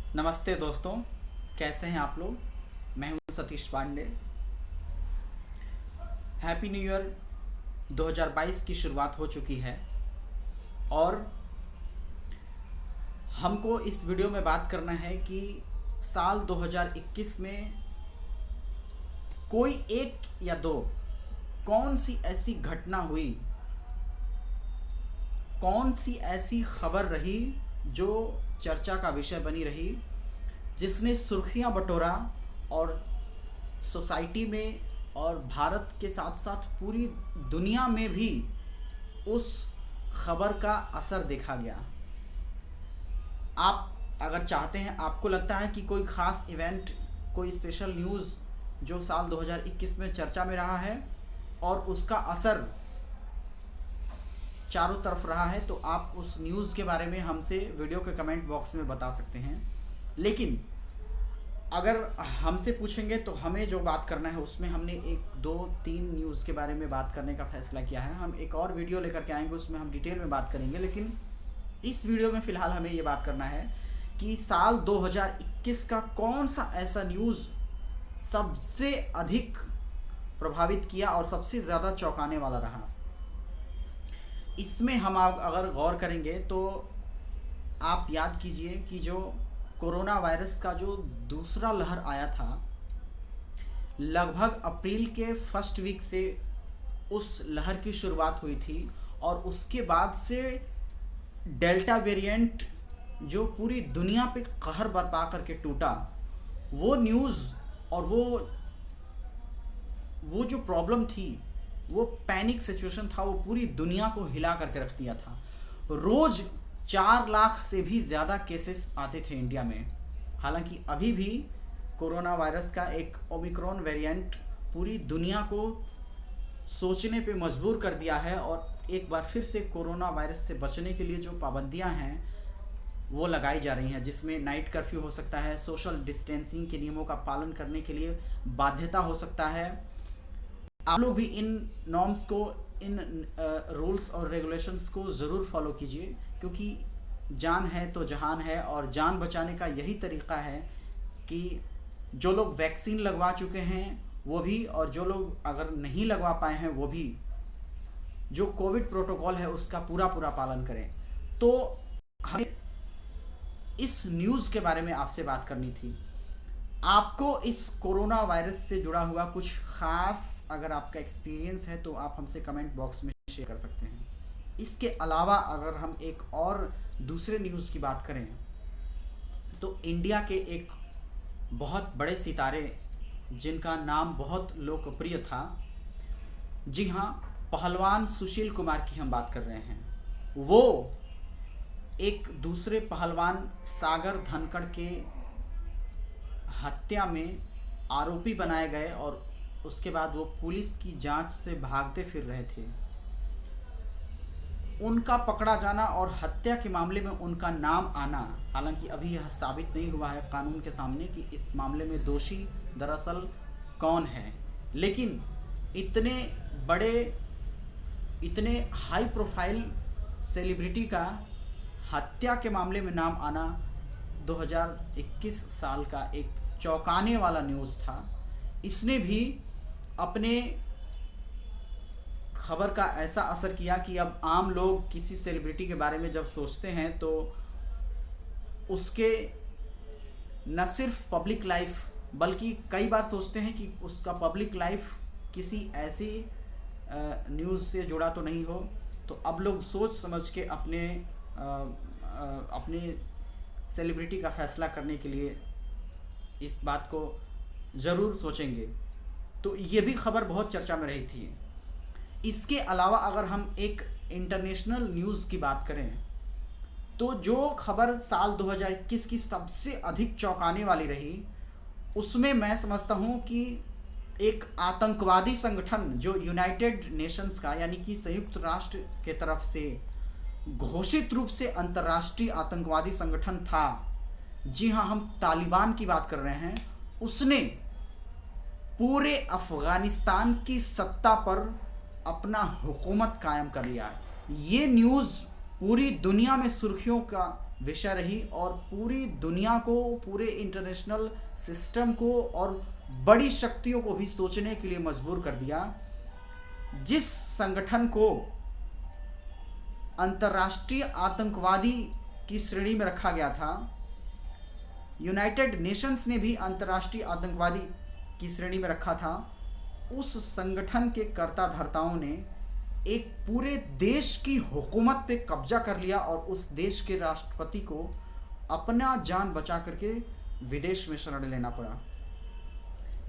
नमस्ते दोस्तों, कैसे हैं आप लोग। मैं हूं Satish Pandey. Happy new year. 2022 की शुरुआत हो चुकी है और हमको इस वीडियो में बात करना है कि साल 2021 में कोई एक या दो कौन सी ऐसी घटना हुई, कौन सी ऐसी खबर रही जो चर्चा का विषय बनी रही, जिसने सुर्खियां बटोरा और सोसाइटी में और भारत के साथ साथ पूरी दुनिया में भी उस खबर का असर देखा गया। आप अगर चाहते हैं, आपको लगता है कि कोई ख़ास इवेंट, कोई स्पेशल न्यूज़ जो साल 2021 में चर्चा में रहा है और उसका असर चारों तरफ रहा है, तो आप उस न्यूज़ के बारे में हमसे वीडियो के कमेंट बॉक्स में बता सकते हैं। लेकिन अगर हमसे पूछेंगे तो हमें जो बात करना है उसमें हमने एक दो तीन न्यूज़ के बारे में बात करने का फैसला किया है। हम एक और वीडियो लेकर के आएंगे, उसमें हम डिटेल में बात करेंगे। लेकिन इस वीडियो में फ़िलहाल हमें ये बात करना है कि साल 2021 का कौन सा ऐसा न्यूज़ सबसे अधिक प्रभावित किया और सबसे ज़्यादा चौंकाने वाला रहा। इसमें हम अगर गौर करेंगे तो आप याद कीजिए कि जो कोरोना वायरस का जो दूसरा लहर आया था, लगभग अप्रैल के फर्स्ट वीक से उस लहर की शुरुआत हुई थी और उसके बाद से डेल्टा वेरिएंट जो पूरी दुनिया पे कहर बरपा करके टूटा, वो न्यूज़ और वो जो प्रॉब्लम थी, वो पैनिक सिचुएशन था, वो पूरी दुनिया को हिला करके रख दिया था। रोज़ 4 लाख से भी ज़्यादा केसेस आते थे इंडिया में। हालांकि अभी भी कोरोना वायरस का एक ओमिक्रॉन वेरिएंट पूरी दुनिया को सोचने पे मजबूर कर दिया है और एक बार फिर से कोरोना वायरस से बचने के लिए जो पाबंदियां हैं वो लगाई जा रही हैं, जिसमें नाइट कर्फ्यू हो सकता है, सोशल डिस्टेंसिंग के नियमों का पालन करने के लिए बाध्यता हो सकता है। आप लोग भी इन नॉर्म्स को, इन रूल्स और रेगुलेशंस को ज़रूर फॉलो कीजिए, क्योंकि जान है तो जहान है और जान बचाने का यही तरीका है कि जो लोग वैक्सीन लगवा चुके हैं वो भी, और जो लोग अगर नहीं लगवा पाए हैं वो भी, जो कोविड प्रोटोकॉल है उसका पूरा पालन करें। तो हमें इस न्यूज़ के बारे में आपसे बात करनी थी। आपको इस कोरोना वायरस से जुड़ा हुआ कुछ ख़ास अगर आपका एक्सपीरियंस है तो आप हमसे कमेंट बॉक्स में शेयर कर सकते हैं। इसके अलावा अगर हम एक और दूसरे न्यूज़ की बात करें तो इंडिया के एक बहुत बड़े सितारे जिनका नाम बहुत लोकप्रिय था, जी हाँ, पहलवान सुशील कुमार की हम बात कर रहे हैं। वो एक दूसरे पहलवान सागर धनखड़ के हत्या में आरोपी बनाए गए और उसके बाद वो पुलिस की जांच से भागते फिर रहे थे। उनका पकड़ा जाना और हत्या के मामले में उनका नाम आना, हालांकि अभी यह साबित नहीं हुआ है कानून के सामने कि इस मामले में दोषी दरअसल कौन है, लेकिन इतने बड़े, इतने हाई प्रोफाइल सेलिब्रिटी का हत्या के मामले में नाम आना 2021 साल का एक चौंकाने वाला न्यूज़ था। इसने भी अपने खबर का ऐसा असर किया कि अब आम लोग किसी सेलिब्रिटी के बारे में जब सोचते हैं तो उसके न सिर्फ पब्लिक लाइफ बल्कि कई बार सोचते हैं कि उसका पब्लिक लाइफ किसी ऐसी न्यूज़ से जुड़ा तो नहीं हो। तो अब लोग सोच समझ के अपने सेलिब्रिटी का फैसला करने के लिए इस बात को ज़रूर सोचेंगे। तो ये भी खबर बहुत चर्चा में रही थी। इसके अलावा अगर हम एक इंटरनेशनल न्यूज़ की बात करें तो जो खबर साल 2021 की सबसे अधिक चौंकाने वाली रही, उसमें मैं समझता हूँ कि एक आतंकवादी संगठन जो यूनाइटेड नेशंस का, यानी कि संयुक्त राष्ट्र के तरफ से घोषित रूप से अंतर्राष्ट्रीय आतंकवादी संगठन था, जी हाँ, हम तालिबान की बात कर रहे हैं, उसने पूरे अफगानिस्तान की सत्ता पर अपना हुकूमत कायम कर लिया है। ये न्यूज़ पूरी दुनिया में सुर्खियों का विषय रही और पूरी दुनिया को, पूरे इंटरनेशनल सिस्टम को और बड़ी शक्तियों को भी सोचने के लिए मजबूर कर दिया। जिस संगठन को अंतर्राष्ट्रीय आतंकवादी की श्रेणी में रखा गया था, यूनाइटेड नेशंस ने भी अंतर्राष्ट्रीय आतंकवादी की श्रेणी में रखा था, उस संगठन के कर्ता धर्ताओं ने एक पूरे देश की हुकूमत पे कब्जा कर लिया और उस देश के राष्ट्रपति को अपना जान बचा करके विदेश में शरण लेना पड़ा।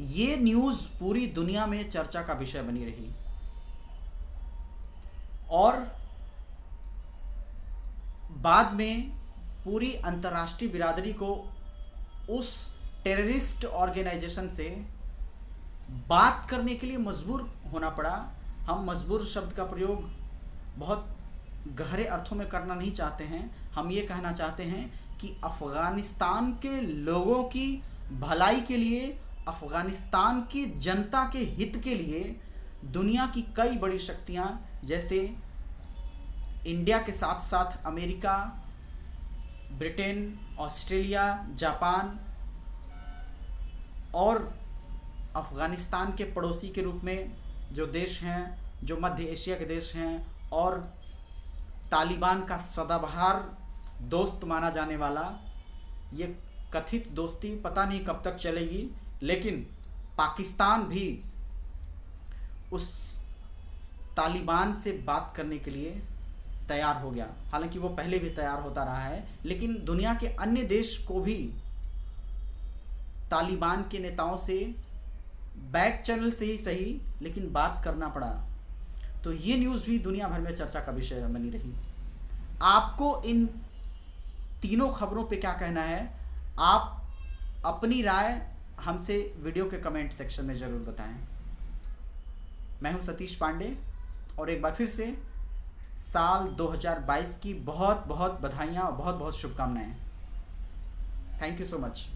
ये न्यूज़ पूरी दुनिया में चर्चा का विषय बनी रही और बाद में पूरी अंतर्राष्ट्रीय बिरादरी को उस टेररिस्ट ऑर्गेनाइजेशन से बात करने के लिए मजबूर होना पड़ा। हम मजबूर शब्द का प्रयोग बहुत गहरे अर्थों में करना नहीं चाहते हैं। हम ये कहना चाहते हैं कि अफ़गानिस्तान के लोगों की भलाई के लिए, अफ़गानिस्तान की जनता के हित के लिए दुनिया की कई बड़ी शक्तियां, जैसे इंडिया के साथ साथ अमेरिका, ब्रिटेन, ऑस्ट्रेलिया, जापान और अफ़गानिस्तान के पड़ोसी के रूप में जो देश हैं, जो मध्य एशिया के देश हैं, और तालिबान का सदाबहार दोस्त माना जाने वाला, ये कथित दोस्ती पता नहीं कब तक चलेगी, लेकिन पाकिस्तान भी उस तालिबान से बात करने के लिए तैयार हो गया। हालांकि वो पहले भी तैयार होता रहा है, लेकिन दुनिया के अन्य देश को भी तालिबान के नेताओं से बैक चैनल से ही सही, लेकिन बात करना पड़ा। तो ये न्यूज़ भी दुनिया भर में चर्चा का विषय बनी रही। आपको इन तीनों खबरों पे क्या कहना है? आप अपनी राय हमसे वीडियो के कमेंट सेक्शन में ज़रूर बताएं। मैं हूं सतीश पांडे और एक बार फिर से साल 2022 की बहुत बहुत बधाइयाँ और बहुत बहुत शुभकामनाएं। Thank you so much.